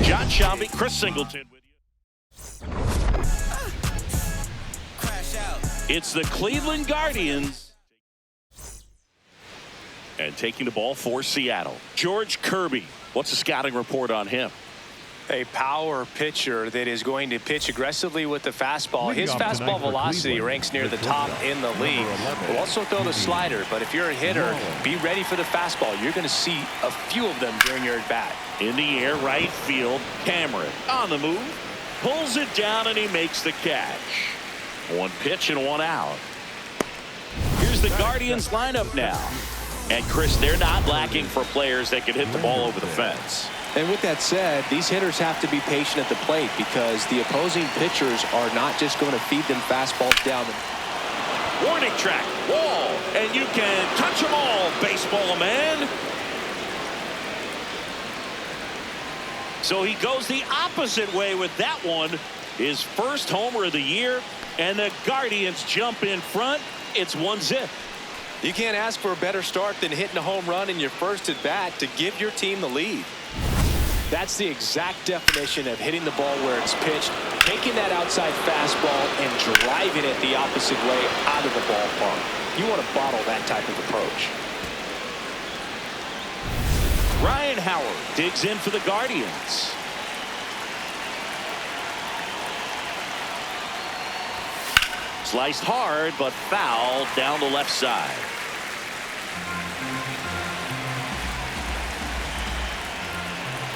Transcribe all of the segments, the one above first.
John Shelby, Chris Singleton with you. It's the Cleveland Guardians. And taking the ball for Seattle, George Kirby. What's the scouting report on him? A power pitcher that is going to pitch aggressively with the fastball. His fastball velocity ranks near the top in the league. Will also throw the slider, but if you're a hitter, be ready for the fastball. You're going to see a few of them during your at-bat. In the air, right field, Cameron on the move, pulls it down, and he makes the catch. One pitch and one out. Here's the Guardians lineup now. And Chris, they're not lacking for players that can hit the ball over the fence. And with that said, these hitters have to be patient at the plate because the opposing pitchers are not just going to feed them fastballs down. Warning track, wall, and you can touch them all, baseball man. So he goes the opposite way with that one. His first homer of the year, and the Guardians jump in front. It's 1-0. You can't ask for a better start than hitting a home run in your first at bat to give your team the lead. That's the exact definition of hitting the ball where it's pitched, taking that outside fastball and driving it the opposite way out of the ballpark. You want to bottle that type of approach. Ryan Howard digs in for the Guardians. Sliced hard, but fouled down the left side.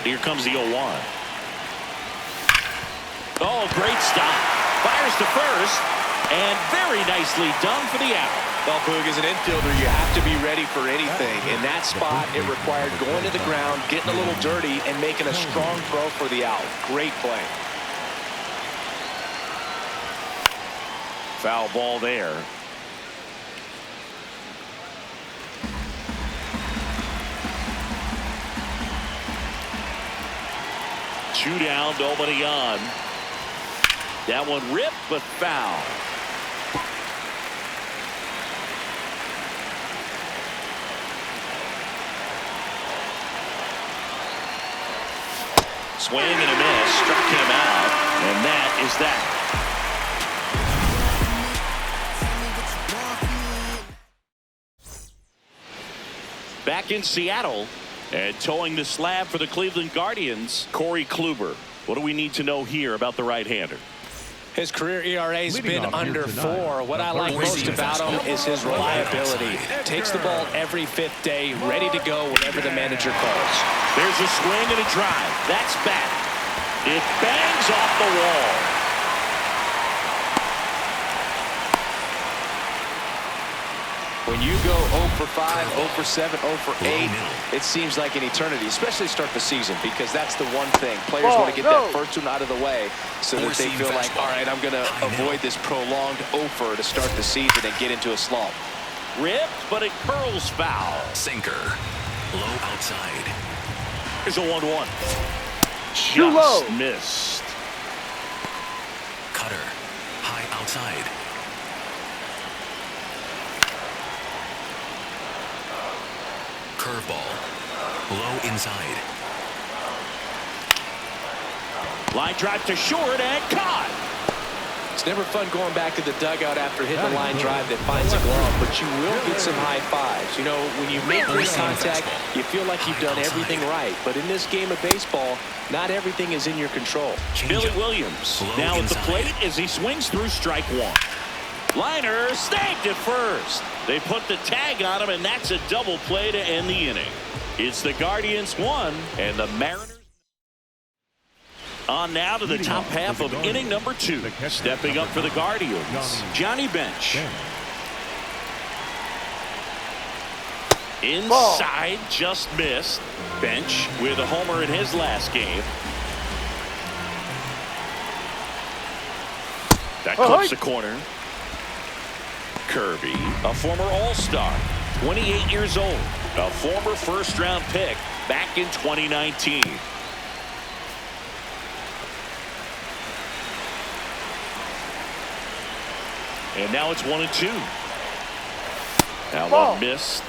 Here comes the 0-1. Oh, great stop. Fires to first, and very nicely done for the out. Well, Boog, as an infielder, you have to be ready for anything. In that spot, it required going to the ground, getting a little dirty, and making a strong throw for the out. Great play. Foul ball there. Two down, nobody on. That one ripped, but foul. Swing and a miss, struck him out, and that is that. Back in Seattle and towing the slab for the Cleveland Guardians, Corey Kluber. What do we need to know here about the right-hander? His career ERA's been under 4. What I like most about him is his reliability. Takes the ball every 5th day, ready to go whenever the manager calls. There's a swing and a drive. That's back. It bangs off the wall. When you go 0 for 5, 0 for 7, 0 for 8, it seems like an eternity, especially to start the season, because that's the one thing. Players want to get that first one out of the way so that they feel like, all right, I'm going to avoid this prolonged 0 for to start the season and get into a slump. Ripped, but it curls foul. Sinker. Low outside. Here's a 1-1. Just missed. Cutter. High outside. Curveball. Low inside. Line drive to short and caught. It's never fun going back to the dugout after hitting a line drive that finds a glove, but you will get some high fives. You know, when you make this contact, you feel like you've done everything right. But in this game of baseball, not everything is in your control. Billy Williams now at the plate as he swings through strike one. Liner snagged at first. They put the tag on him, and that's a double play to end the inning. It's the Guardians 1 and the Mariners. On now to the top half of inning number 2. Stepping up for the Guardians, Johnny Bench. Inside, just missed. Bench with a homer in his last game. That clips the corner. Kirby, a former All-Star, 28 years old, a former first-round pick back in 2019. And now it's 1-2. That one missed.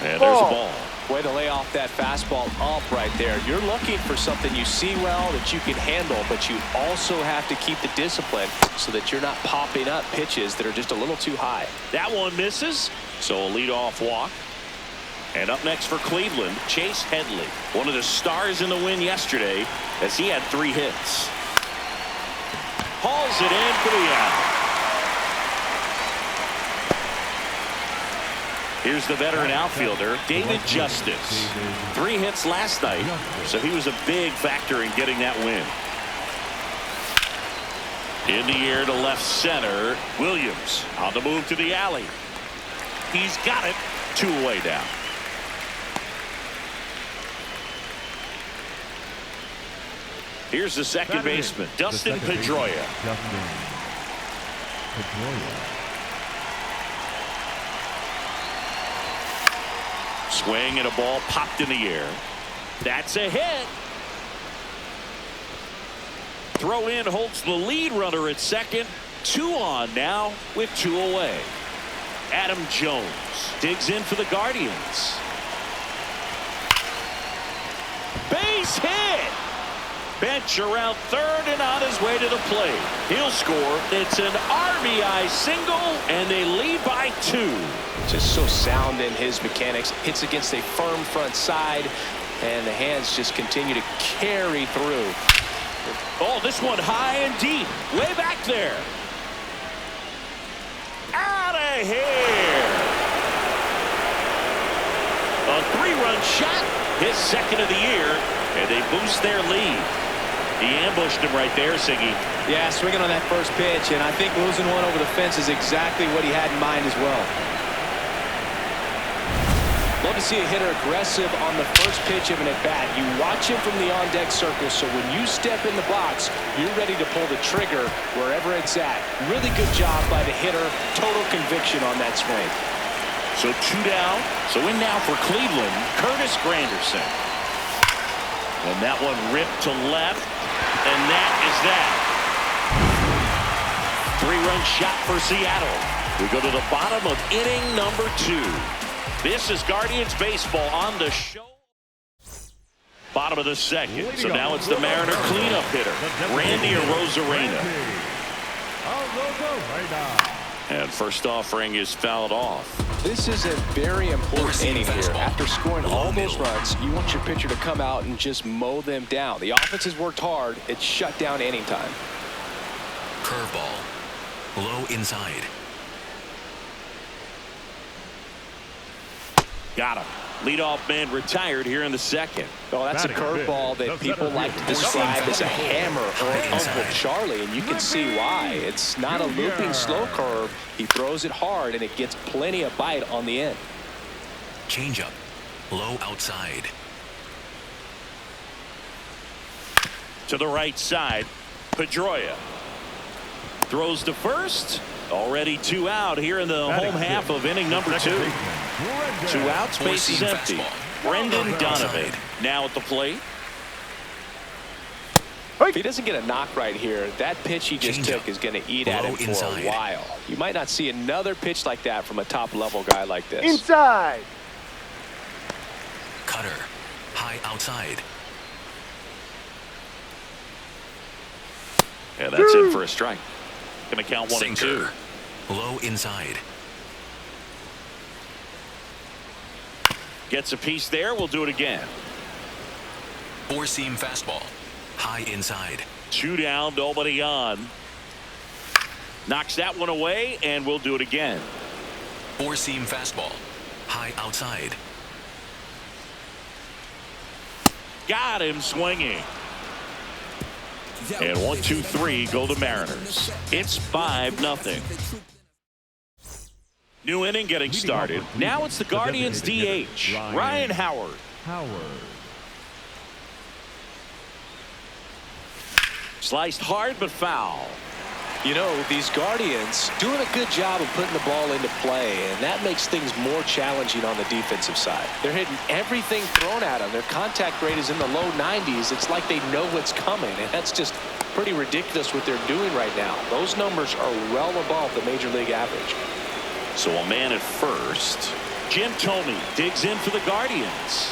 And there's a ball. Way to lay off that fastball up right there. You're looking for something you see well that you can handle, but you also have to keep the discipline so that you're not popping up pitches that are just a little too high. That one misses, so a leadoff walk. And up next for Cleveland, Chase Headley, one of the stars in the win yesterday as he had 3 hits. Hauls it in for the out. Here's the veteran outfielder, David Justice. 3 hits last night, so he was a big factor in getting that win. In the air to left center, Williams on the move to the alley. He's got it, 2 away down. Here's the second baseman, Dustin Pedroia. Swing and a ball popped in the air. That's a hit. Throw in holds the lead runner at second. 2 on now with 2 away. Adam Jones digs in for the Guardians. Base hit. Bench around third and on his way to the plate. He'll score. It's an RBI single, and they lead by 2. Just so sound in his mechanics. Hits against a firm front side, and the hands just continue to carry through. Oh, this one high and deep. Way back there. Out of here. A 3-run shot. His second of the year, and they boost their lead. He ambushed him right there, Siggy. Yeah, swinging on that first pitch, and I think losing one over the fence is exactly what he had in mind as well. Love to see a hitter aggressive on the first pitch of an at-bat. You watch him from the on-deck circle, so when you step in the box, you're ready to pull the trigger wherever it's at. Really good job by the hitter. Total conviction on that swing. So 2 down. So in now for Cleveland, Curtis Granderson. And that one ripped to left. And that is that. 3-run shot for Seattle. We go to the bottom of inning number 2. This is Guardians baseball on the show. Bottom of the second. So now it's the Mariner cleanup hitter, Randy Arozarena. And first offering is fouled off. This is a very important inning here. After scoring all those runs, you want your pitcher to come out and just mow them down. The offense has worked hard. It's shut down inning time. Curveball. Low inside. Got him. Leadoff man retired here in the second. Oh, that's a curveball that people like to describe as a hammer or Uncle Charlie, and you can see why. It's not a looping slow curve. He throws it hard, and it gets plenty of bite on the end. Changeup. Low outside. To the right side, Pedroia throws to first. Already 2 out here in the home half of inning number 2. 2 outs, base is empty. Brendan Donovan now at the plate. If he doesn't get a knock right here, that pitch he just took is going to eat at him for a while. You might not see another pitch like that from a top-level guy like this. Inside. Cutter. High outside. Yeah, that's in for a strike. Going to count 1 and 2. Low inside. Gets a piece there. We'll do it again. 4-seam fastball. High inside. 2 down, nobody on. Knocks that one away, and we'll do it again. 4-seam fastball. High outside. Got him swinging. And 1, 2, 3 go the Mariners. It's 5-0. New inning getting started. Now it's the Guardians DH, Ryan Howard. Sliced hard but foul. You know, these Guardians doing a good job of putting the ball into play, and that makes things more challenging on the defensive side. They're hitting everything thrown at them. Their contact rate is in the low 90s. It's like they know what's coming, and that's just pretty ridiculous what they're doing right now. Those numbers are well above the major league average. So a man at first. Jim Thome digs in for the Guardians.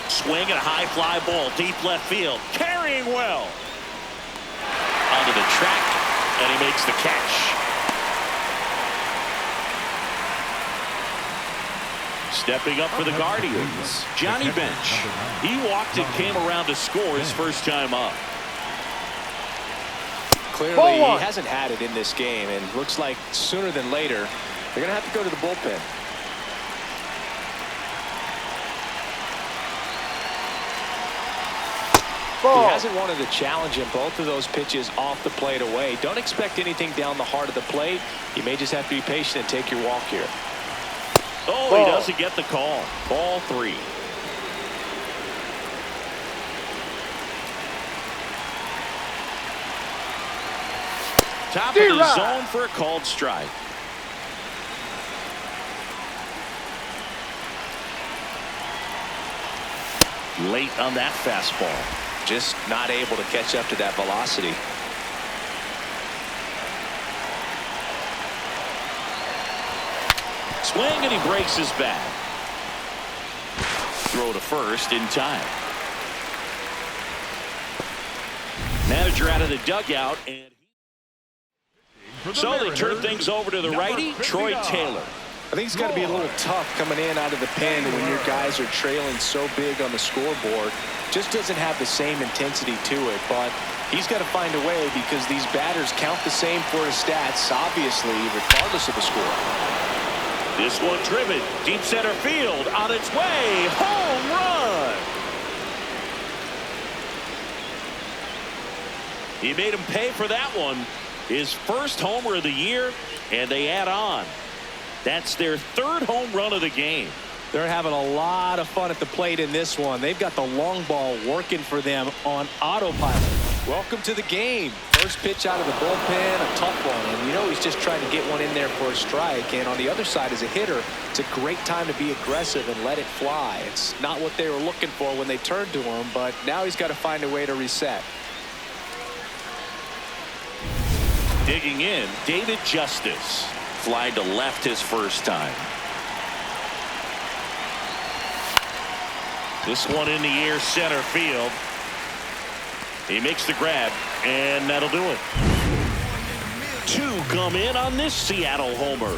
Swing and a high fly ball deep left field. Carrying well. Onto the track, and he makes the catch. Stepping up for the Guardians, Johnny Bench. He walked and came around to score his first time up. Clearly, he hasn't had it in this game, and looks like sooner than later, they're going to have to go to the bullpen. He hasn't wanted to challenge him. Both of those pitches off the plate away. Don't expect anything down the heart of the plate. You may just have to be patient and take your walk here. Oh, he doesn't get the call. Ball 3. Top of the zone for a called strike. Late on that fastball. Just not able to catch up to that velocity. Swing, and he breaks his bat. Throw to first in time. Manager out of the dugout, and so they turn things over to the righty, Troy Taylor. I think it's got to be a little tough coming in out of the pen when your guys are trailing so big on the scoreboard. Just doesn't have the same intensity to it, but he's got to find a way because these batters count the same for his stats, obviously, regardless of the score. This one driven deep center field, on its way, home run. He made him pay for that one. His first homer of the year, and they add on. That's their third home run of the game. They're having a lot of fun at the plate in this one. They've got the long ball working for them on autopilot. Welcome to the game. First pitch out of the bullpen, a tough one. And you know he's just trying to get one in there for a strike. And on the other side, as a hitter, it's a great time to be aggressive and let it fly. It's not what they were looking for when they turned to him, but now he's got to find a way to reset. Digging in, David Justice. Fly to left his first time. This one in the air, center field. He makes the grab, and that'll do it. 2 come in on this Seattle homer.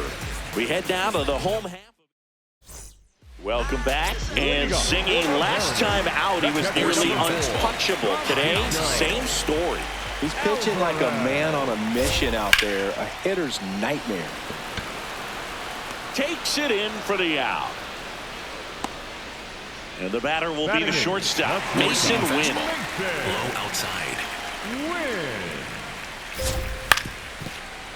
We head down to the home half. Welcome back, and singing last time out, he was nearly untouchable. Today, same story. He's pitching like a man on a mission out there, a hitter's nightmare. Takes it in for the out. And the batter will be the shortstop, Mason Wynn. Low outside.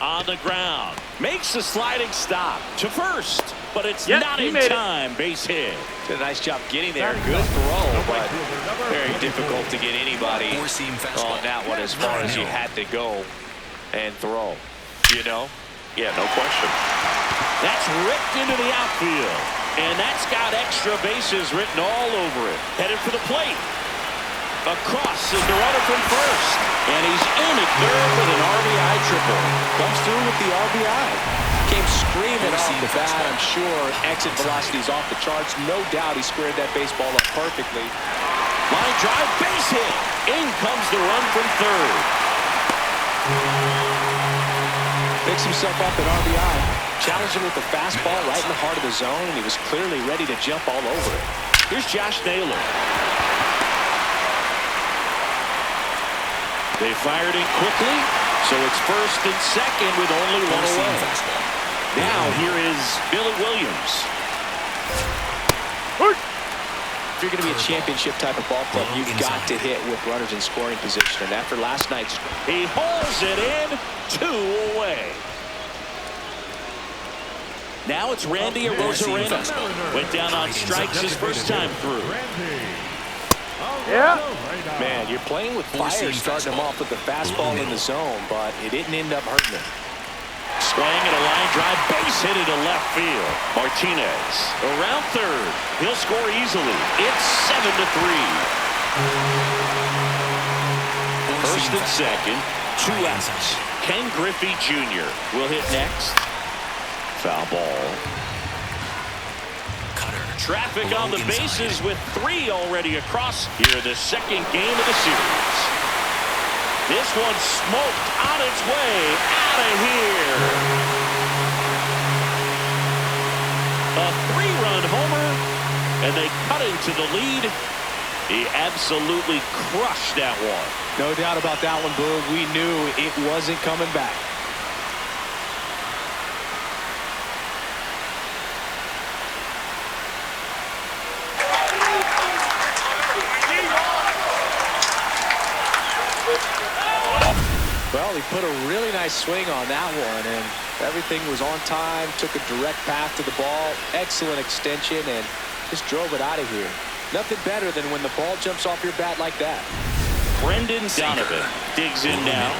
On the ground. Makes a sliding stop to first. But it's not in time. Base hit. Did a nice job getting there. Good throw, but very difficult to get anybody on that one as far as you had to go and throw. You know? Yeah, no question. That's ripped into the outfield. And that's got extra bases written all over it. Headed for the plate. Across is the runner from first. And he's in at third with an RBI triple. Comes through with the RBI. Came screaming off the bat, I'm sure. Exit velocity's off the charts. No doubt he squared that baseball up perfectly. Line drive, base hit. In comes the run from third. Picks himself up at RBI. Challenged him with the fastball right in the heart of the zone, and he was clearly ready to jump all over it. Here's Josh Naylor. They fired in quickly, so it's first and second with only one away. Now here is Billy Williams. If you're going to be a championship type of ball club, you've got to hit with runners in scoring position. And after last night's, he hauls it in, 2 away. Now it's Randy Arozarena. Went down on strikes his first time through. Yeah. Man, you're playing with fire, starting him off with the fastball in the zone, but it didn't end up hurting him. Swing and a line drive, base hit into left field. Martinez around third. He'll score easily. It's 7-3. First and second, 2 outs. Ken Griffey Jr. will hit next. Foul ball. Traffic Low on the inside. bases with 3 already across here in the second game of the series. This one smoked on its way out of here. A 3-run homer, and they cut into the lead. He absolutely crushed that one. No doubt about that one, Boog. We knew it wasn't coming back. Well, he put a really nice swing on that one, and everything was on time, took a direct path to the ball, excellent extension, and just drove it out of here. Nothing better than when the ball jumps off your bat like that. Brendan Donovan digs in now.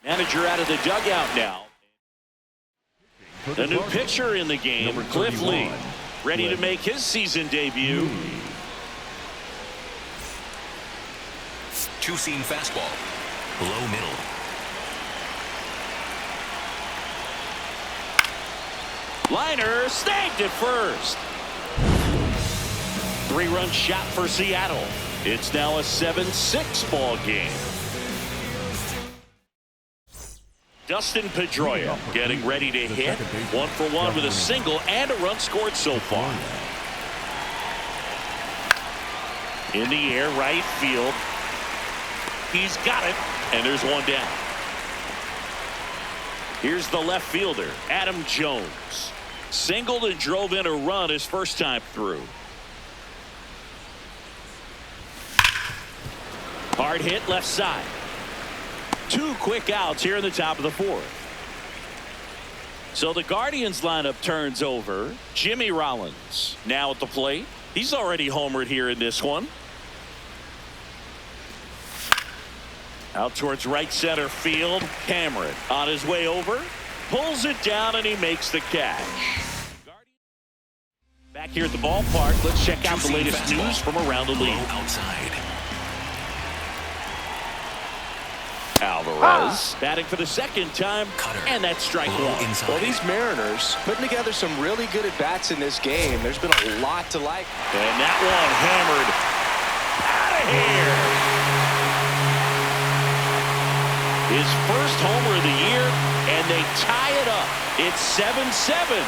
Manager out of the dugout now. The new pitcher in the game, Cliff Lee, ready to make his season debut. Two-seam fastball. Low middle. Liner snagged at first. 3-run shot for Seattle. It's now a 7-6 ball game. Dustin Pedroia getting ready to hit. 1-for-1 with a single and a run scored so far. In the air, right field. He's got it, and there's one down. Here's the left fielder, Adam Jones. Singled and drove in a run his first time through. Hard hit left side. 2 quick outs here in the top of the 4th. So the Guardians lineup turns over. Jimmy Rollins now at the plate. He's already homered here in this one. Out towards right center field. Cameron on his way over. Pulls it down and he makes the catch. Back here at the ballpark, let's check out the latest news from around the league. Low outside. Alvarez batting for the second time, and that's strike one. Inside. Well, these Mariners putting together some really good at-bats in this game. There's been a lot to like. And that one hammered out of here. His first homer of the year, and they tie it up. It's 7-7.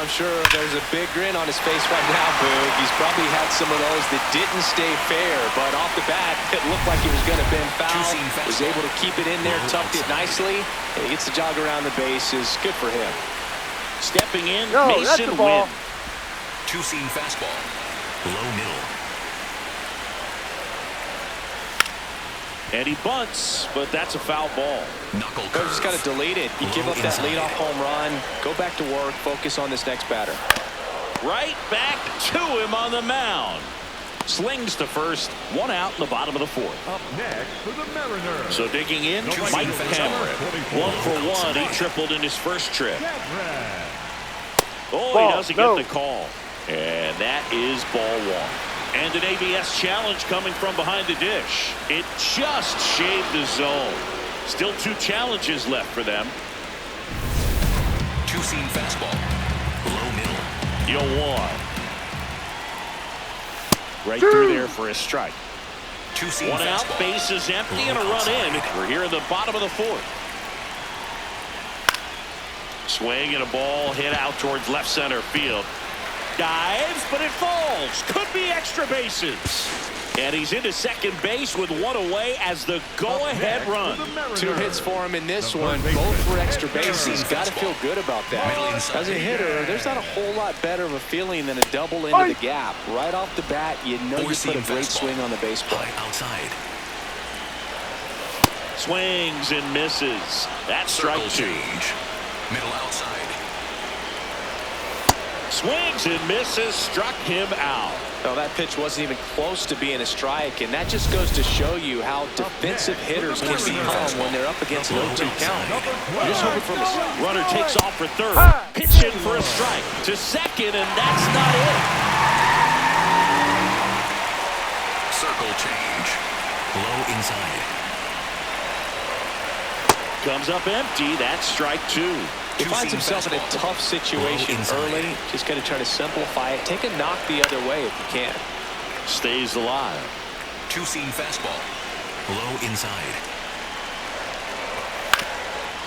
Sure, there's a big grin on his face right now, Boog. He's probably had some of those that didn't stay fair, but off the bat, it looked like it was going to bend foul. Was able to keep it in there, tucked it nicely, and he gets the jog around the bases. Good for him. Stepping in, Mason Wynn. Two-seam fastball. Low middle. And he bunts, but that's a foul ball. Knuckle curve. Just got to delete it. You give up that leadoff home run, go back to work, focus on this next batter. Right back to him on the mound. Slings to first, 1 out in the bottom of the 4th. Up next for the Mariners. So digging in, Mike Cameron. 1-for-1. He tripled in his first trip. Oh, he doesn't get the call. And that is ball 1. And an ABS challenge coming from behind the dish. It just shaved the zone. Still 2 challenges left for them. Two-seam fastball. Low middle. 0-1. Right through there for a strike. Two-seam 1 out, fastball. base is empty, and a run in. We're here in the bottom of the 4th. Swing and a ball hit out towards left center field. Dives, but it falls. Could be extra bases. And he's into second base with 1 away as the go-ahead run. 2 hits for him in this one, both for extra bases. Got to feel good about that. As a hitter, there's not a whole lot better of a feeling than a double into the gap. Right off the bat, you know you put a great swing on the baseball. Outside. Swings and misses. That's strike 2. Change. Middle outside. Swings and misses, struck him out. No, that pitch wasn't even close to being a strike, and that just goes to show you how defensive hitters can become when they're up against an 0-2 count. You're just hoping for a mistake. Runner takes off for third. Pitch in for a strike. To second, and that's not it. Circle change. Low inside. Comes up empty. That's strike two. He finds himself in a tough situation early. Just going to try to simplify it. Take a knock the other way if you can. Stays alive. Two-seam fastball. Low inside.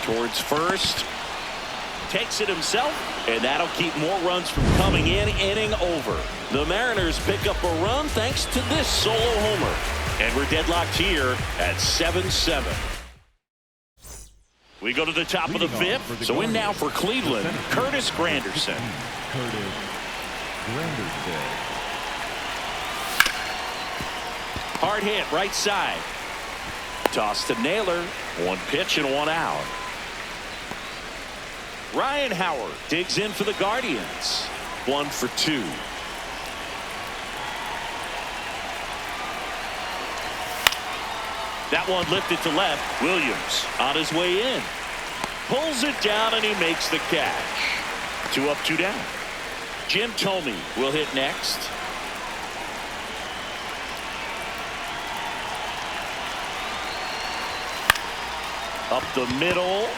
Towards first. Takes it himself, and that'll keep more runs from coming in. Inning over. The Mariners pick up a run thanks to this solo homer. And we're deadlocked here at 7-7. We go to the top of the fifth. So in now for Cleveland, Curtis Granderson. Hard hit, right side. Toss to Naylor. One pitch and one out. Ryan Howard digs in for the Guardians. 1 for 2. That one lifted to left. Williams on his way in. Pulls it down and he makes the catch. 2 up, 2 down. Jim Thome will hit next. Up the middle.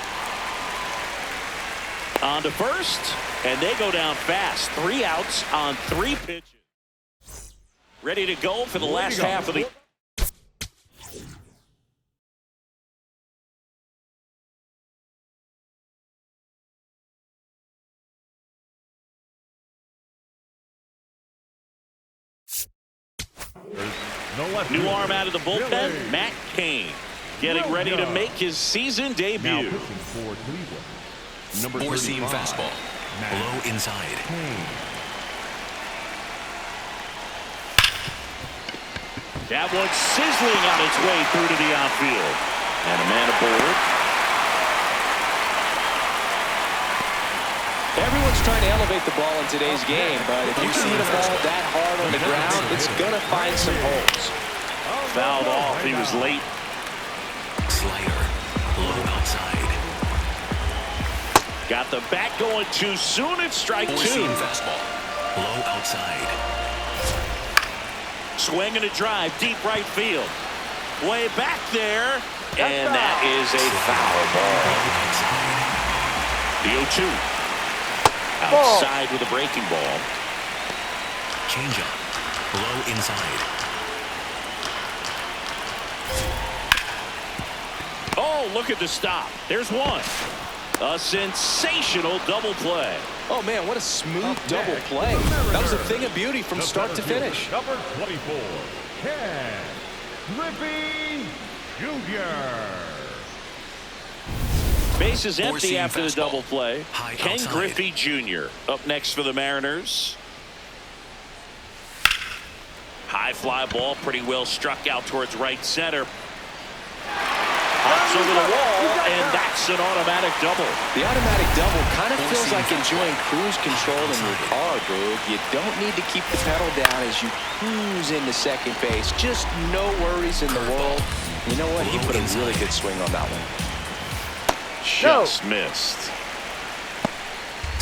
On to first. And they go down fast. 3 outs on 3 pitches. Ready to go for the last half of the... New arm out of the bullpen, Matt Cain, getting ready to make his season debut. Four-seam fastball. Low inside. That one's sizzling on its way through to the outfield. And a man aboard. Everyone's trying to elevate the ball in today's game, but if you hit a ball that hard on the ground, it's going to find some holes. Fouled off. He was late. Slider. Low outside. Got the bat going too soon. It's strike 2. Four-seam fastball. Low outside. Swing and a drive. Deep right field. Way back there. And that is a foul ball. The 0-2. Outside with a breaking ball. Changeup. Low inside. Oh, look at the stop. There's one. A sensational double play. Oh, man, what a smooth double play. That was a thing of beauty from start to finish. Number 24, Ken Griffey Jr. Base is empty Four-seam after the fastball. double play. High Ken outside. Griffey Jr. up next for the Mariners. High fly ball, pretty well struck out towards right center. Hops over the wall, and that's an automatic double. The automatic double kind of feels like enjoying cruise control in your car, dude. You don't need to keep the pedal down as you cruise into second base. Just no worries in the world. You know what? He put a really good swing on that one. Just missed.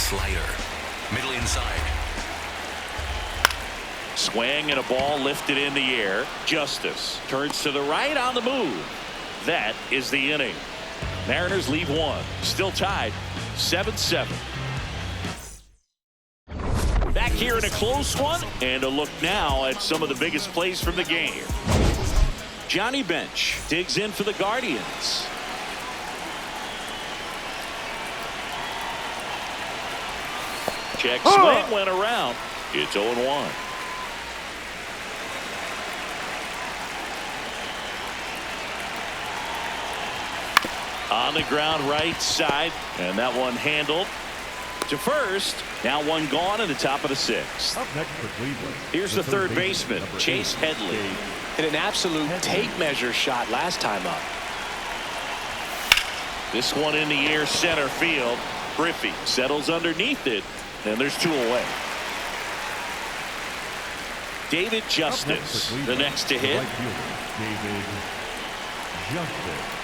Slider. Middle inside. Swing and a ball lifted in the air. Justice turns to the right on the move. That is the inning. Mariners leave 1. Still tied 7-7. Back here in a close one, and a look now at some of the biggest plays from the game. Johnny Bench digs in for the Guardians. Check swing went around. It's 0-1. On the ground right side, and that one handled to first. Now one gone in the top of the 6th. Up next for Cleveland. Here's the third baseman, Chase Headley. Hit an absolute tape measure shot last time up. This one in the air center field. Griffey settles underneath it, and there's 2 away. David Justice, the next to hit. David Justice.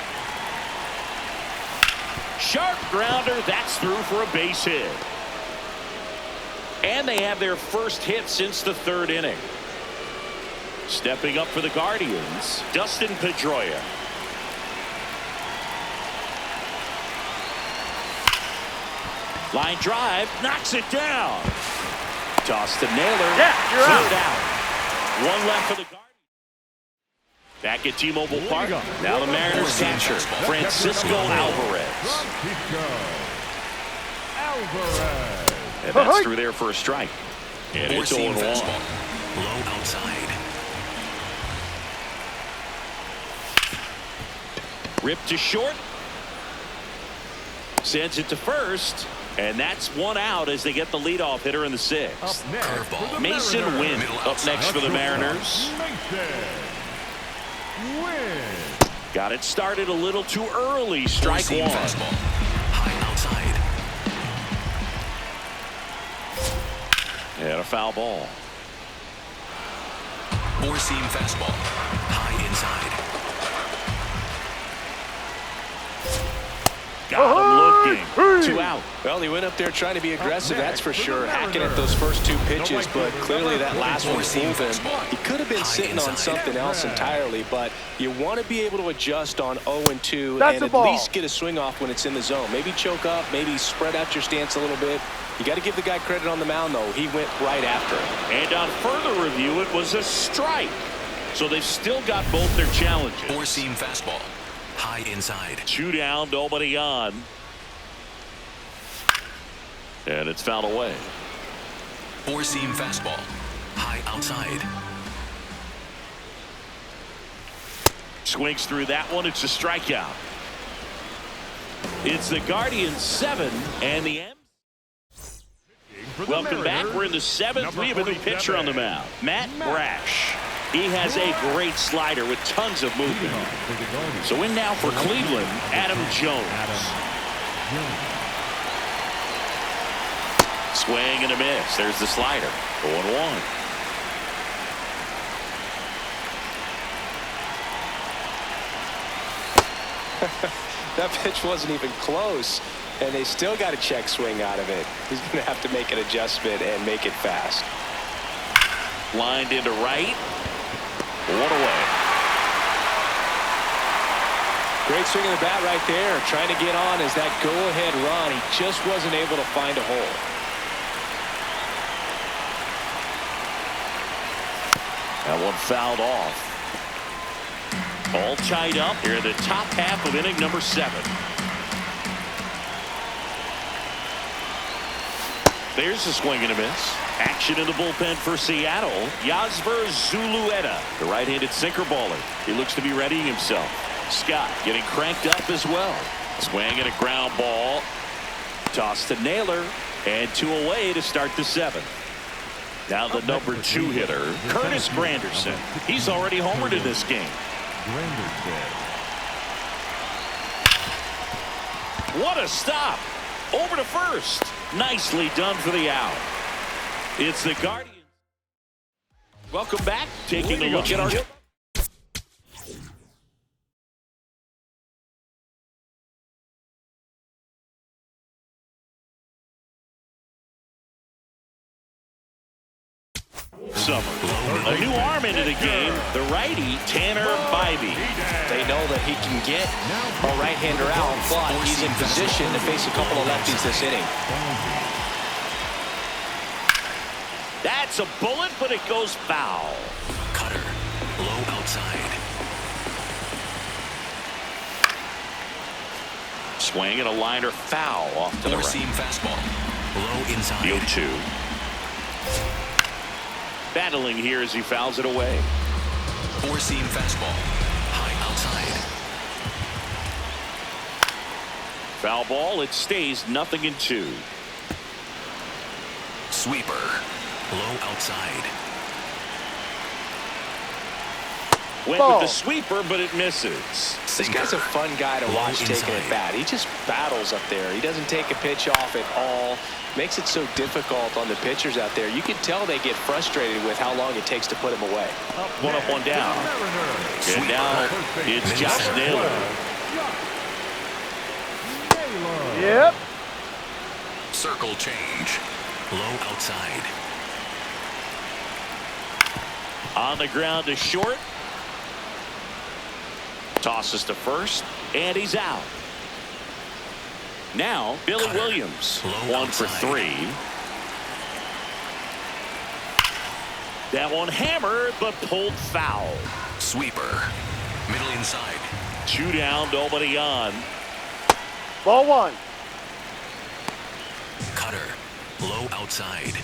Sharp grounder. That's through for a base hit. And they have their first hit since the third inning. Stepping up for the Guardians, Dustin Pedroia. Line drive, knocks it down. Toss to Naylor. Yeah, you're Cleared out. One left for the Guardians. Back at T-Mobile Park. Now the Mariners catcher, Francisco Alvarez. Francisco Alvarez. And that's through there for a strike. And it's 0-1. Low outside. Ripped to short. Sends it to first. And that's one out as they get the leadoff hitter in the sixth. Up next for the Mason Mariners. Wynn up next for the Mariners. Mason Wynn. Got it started a little too early. Strike Four-seam one. fastball. High outside. And a foul ball. Four-seam fastball. High inside. Got him looking. 2 out. Well, he went up there trying to be aggressive, that's for sure, hacking at those first two pitches, but clearly that last one fooled him. He could have been sitting on something else entirely, but you want to be able to adjust on 0-2 and at least get a swing off when it's in the zone. Maybe choke up, maybe spread out your stance a little bit. You got to give the guy credit on the mound, though. He went right after it. And on further review, it was a strike. So they've still got both their challenges. Four-seam fastball. High inside. 2 down, nobody on. And it's fouled away. Four-seam fastball. High outside. Swings through that one. It's a strikeout. It's the Guardians 7 and the M. Welcome back. We're in the 7th. We have a new pitcher on the mound. Matt Brash. He has a great slider with tons of movement. So in now for Cleveland, Adam Jones. Swing and a miss. There's the slider. 0-1. That pitch wasn't even close, and they still got a check swing out of it. He's going to have to make an adjustment and make it fast. Lined into right. 1 away. Great swing of the bat right there. Trying to get on as that go-ahead run. He just wasn't able to find a hole. That one fouled off. All tied up here in the top half of inning number 7. There's a swing and a miss. Action in the bullpen for Seattle. Yasver Zulueta, the right-handed sinker baller. He looks to be readying himself. Scott getting cranked up as well. Swing and a ground ball. Toss to Naylor. And 2 away to start the 7th. Now the number 2 hitter, Curtis Granderson. He's already homered in this game. What a stop. Over to first. Nicely done for the out. It's the Guardians. Welcome back. Taking a look at our summer. A new arm into the game, the righty Tanner Bybee. They know that he can get a right-hander out, but he's in position to face a couple of lefties this inning. That's a bullet, but it goes foul. Cutter. Low outside. Swing and a liner foul off to the right. Four-seam fastball. Low inside. 0-2. Battling here as he fouls it away. Four-seam fastball. High outside. Foul ball. It stays 0-2. Sweeper. Low outside. Went with the sweeper, but it misses. This guy's a fun guy to watch taking it bat. He just battles up there. He doesn't take a pitch off at all. Makes it so difficult on the pitchers out there. You can tell they get frustrated with how long it takes to put him away. One up, one down. And now it's Josh Naylor. Yep. Circle change. Low outside. On the ground to short. Tosses to first, and he's out. Now, Billy Williams, 1 for 3. That one hammered, but pulled foul. Sweeper. Middle inside. 2 down, nobody on. Ball 1. Cutter. Low outside.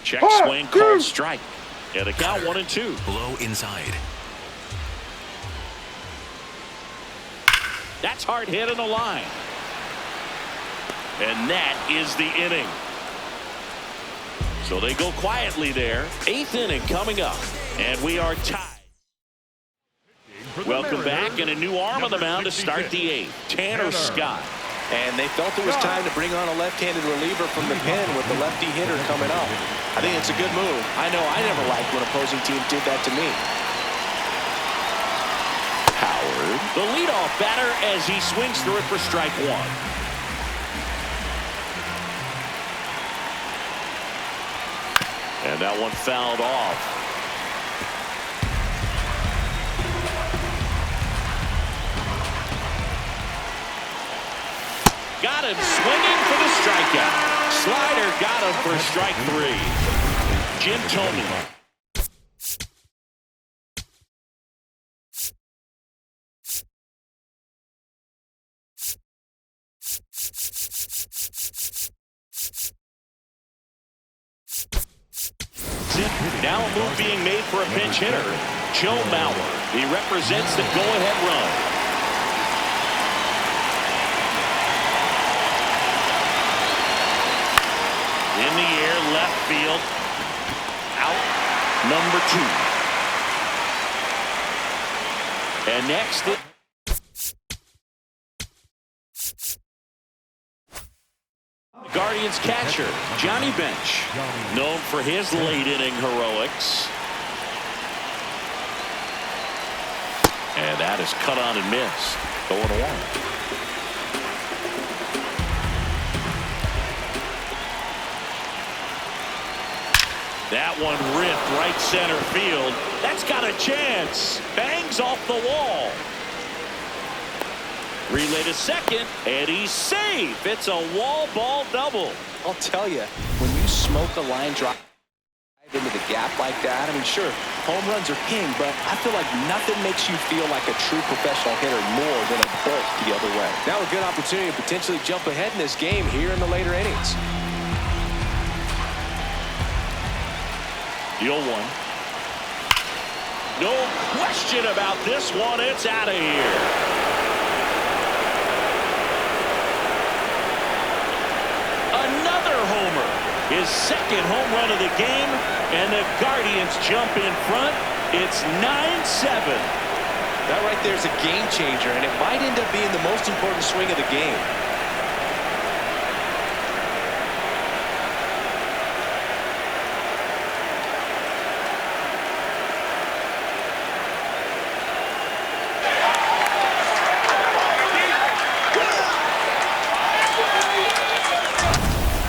Check swing, called strike. And a count 1-2. Low inside. That's hard hit in the line. And that is the inning. So they go quietly there. 8th inning coming up. And we are tied. Welcome back, and a new arm on the mound to start the 8th. Tanner Scott. And they felt it was time to bring on a left-handed reliever from the pen with the lefty hitter coming up. I think it's a good move. I know I never liked when opposing teams did that to me. Howard, the leadoff batter, as he swings through it for strike 1. And that one fouled off. Got him swinging for the strikeout. Slider got him for strike 3. Jim Thome. Now a move being made for a pinch hitter, Joe Mauer. He represents the go-ahead run. In the air, left field, out, number 2. And next, Guardians catcher, Johnny Bench, known for his late inning heroics. And that is cut on and missed. 0-1. That one ripped right center field. That's got a chance. Bangs off the wall. Relay to second, and he's safe. It's a wall ball double. I'll tell you, when you smoke a line drive into the gap like that, I mean, sure, home runs are king, but I feel like nothing makes you feel like a true professional hitter more than a bolt the other way. Now a good opportunity to potentially jump ahead in this game here in the later innings. The 0-1. No question about this one. It's out of here. Another homer. His second home run of the game. And the Guardians jump in front. It's 9-7. That right there is a game changer, and it might end up being the most important swing of the game.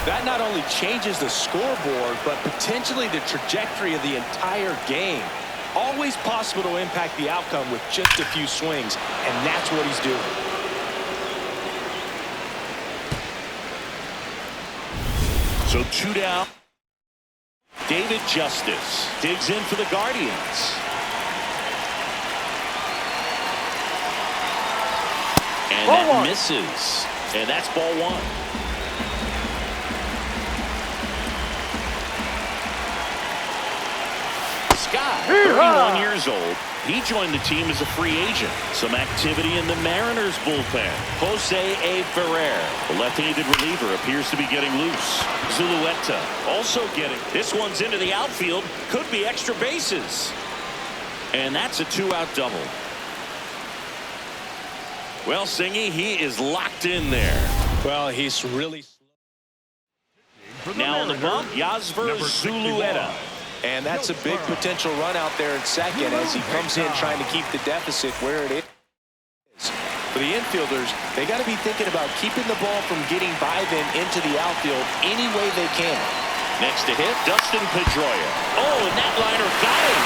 That not only changes the scoreboard, but potentially the trajectory of the entire game. Always possible to impact the outcome with just a few swings, and that's what he's doing. So 2 down. David Justice digs in for the Guardians. And that misses. And that's ball 1. Scott, 31 years old, He joined the team as a free agent. Some activity in the Mariners bullpen. Jose A. Ferrer, the left-handed reliever, appears to be getting loose. Zulueta also getting. This one's into the outfield. Could be extra bases. And that's a 2-out double. Well, Singy, he is locked in there. Well, he's really. Now on the bump, Yasver Zulueta. And that's a big potential run out there in second as he comes in trying to keep the deficit where it is. For the infielders, they got to be thinking about keeping the ball from getting by them into the outfield any way they can. Next to hit, Dustin Pedroia. Oh, and that liner got him.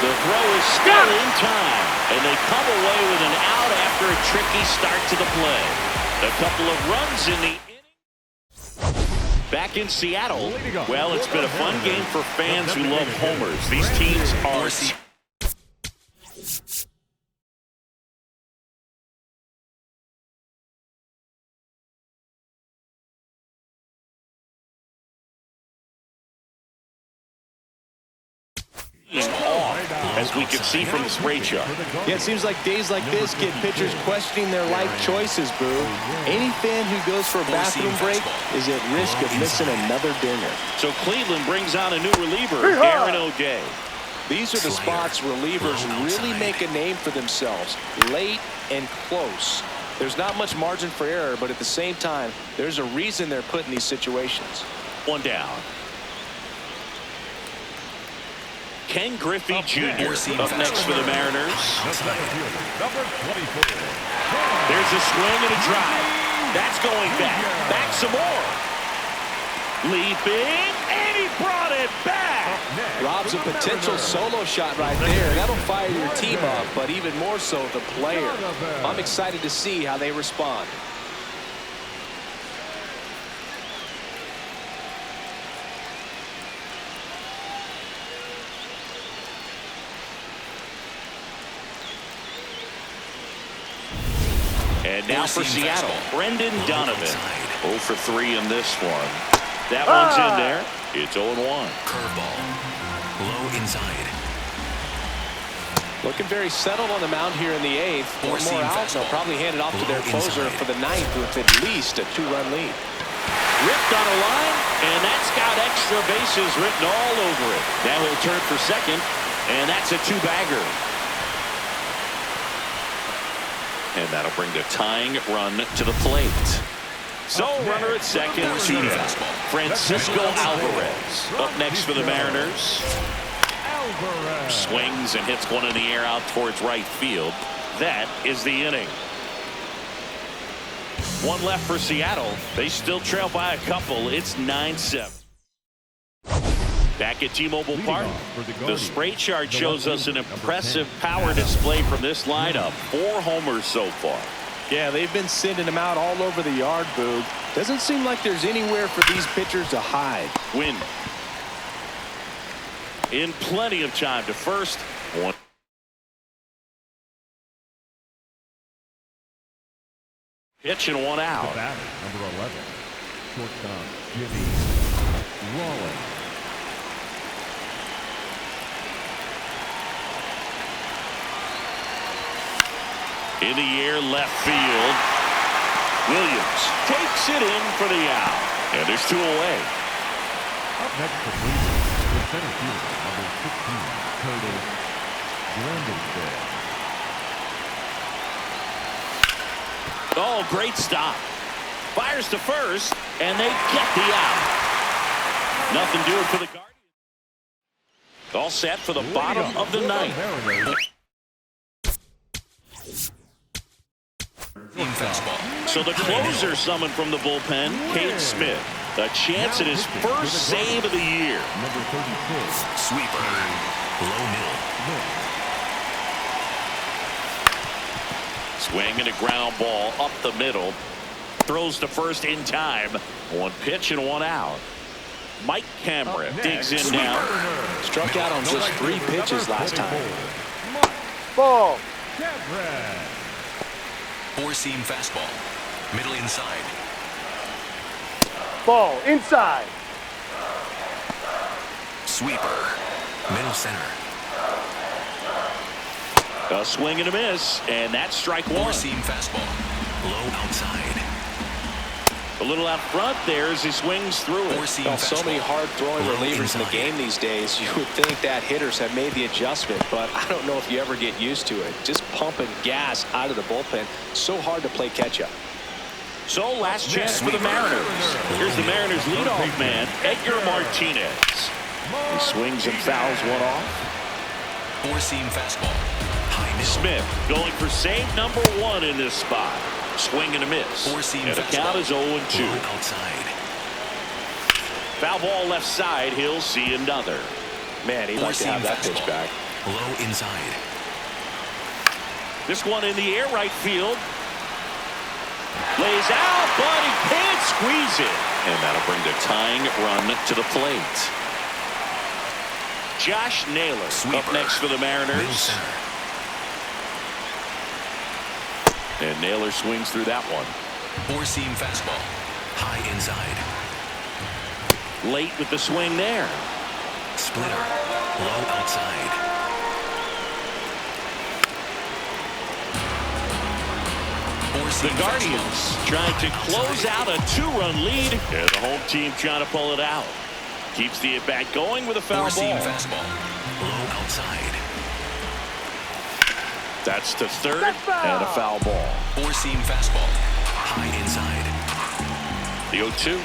The throw is still in time, and they come away with an out after a tricky start to the play. A couple of runs in the inning. Back in Seattle, well, it's been a fun game for fans who love homers. These teams are... as we can see from the spray chart. Yeah, it seems like days like this get pitchers questioning their life choices, Boo. Any fan who goes for a bathroom break is at risk of missing another dinger. So Cleveland brings on a new reliever, Aaron O'Gay. These are the spots relievers really make a name for themselves, late and close. There's not much margin for error, but at the same time, there's a reason they're put in these situations. One down. Ken Griffey Jr. up next for the Mariners. There's a swing and a drive. That's going back. Back some more. Leaping, and he brought it back. Rob's a potential solo shot right there. That'll fire your team up, but even more so the player. I'm excited to see how they respond. And now for Seattle, Brendan Donovan. 0 for 3 in this one. That one's in there. It's 0-1. Curveball. Low inside. Looking very settled on the mound here in the 8th. One more out, they'll probably hand it off to their closer for the 9th with at least a 2-run lead. Ripped on a line, and that's got extra bases written all over it. Now he'll turn for second, and that's a 2-bagger. And that'll bring the tying run to the plate. So runner at second, 2 down. Francisco Alvarez up next for the Mariners. Swings and hits one in the air out towards right field. That is the inning. One left for Seattle. They still trail by a couple. It's 9-7. Back at T-Mobile Park, the spray chart shows us an impressive power display from this lineup. 4 homers so far. Yeah, they've been sending them out all over the yard, Boog. Doesn't seem like there's anywhere for these pitchers to hide. Win. In plenty of time to first. One. Pitch and 1 out. Number 11, shortstop Jimmy Rollins. In the air, left field. Williams takes it in for the out. And there's 2 away. Up next for Cleveland, the center fielder, number 16, Curtis Granderson. Oh, great stop. Fires to first, and they get the out. Nothing doing for the Guardians. All set for the bottom of the 9th. So the closer summoned from the bullpen, Cade Smith. A chance at his first save of the year. Number 36, Sweeper. Low middle. Swing and a ground ball up the middle. Throws to first in time. 1 pitch and 1 out. Mike Cameron digs in now. Struck out on just 3 pitches last time. Ball. Four-seam fastball. Middle inside. Ball. Inside. Sweeper. Middle center. A swing and a miss, and that's strike one. Four-seam fastball. Low outside. A little out front there as he swings through it. Four-seam Well, so many fastball. hard-throwing Low relievers in the inside. game these days. You would think that hitters have made the adjustment, but I don't know if you ever get used to it. Just pumping gas out of the bullpen. So hard to play catch-up. So last chance for the Mariners. Here's the Mariners leadoff man, Edgar Martinez. He swings and fouls one off. Four-seam fastball. High middle. Smith going for save number 1 in this spot. Swing and a miss. Four-seam And the fastball. count is 0-2. Low outside. Foul ball left side. He'll see another. Man, he'd like to have that pitch back. Low inside. This one in the air, right field. Lays out, but he can't squeeze it. And that'll bring the tying run to the plate. Josh Naylor Sweeper. up next for the Middle Mariners. center. And Naylor swings through that one. Four-seam fastball. High inside. Late with the swing there. Splitter. Low outside. The Four-seam Guardians fastball. trying to High close outside. out a 2-run lead. And the home team trying to pull it out. Keeps the at-bat going with a foul Four-seam ball. fastball. Low outside. That's to third and a foul ball. Four-seam fastball. High inside. The 0-2.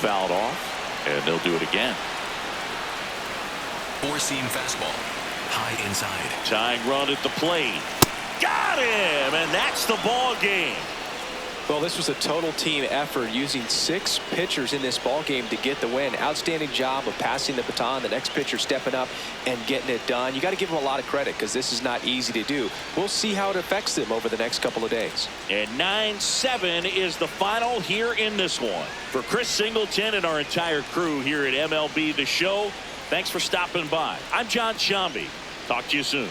Fouled off, and they'll do it again. Four-seam fastball. High inside. Tying run at the plate. Got him, and that's the ball game. Well, this was a total team effort using 6 pitchers in this ball game to get the win. Outstanding job of passing the baton. The next pitcher stepping up and getting it done. You got to give them a lot of credit because this is not easy to do. We'll see how it affects them over the next couple of days. And 9-7 is the final here in this one. For Chris Singleton and our entire crew here at MLB The Show, thanks for stopping by. I'm John Shambi. Talk to you soon.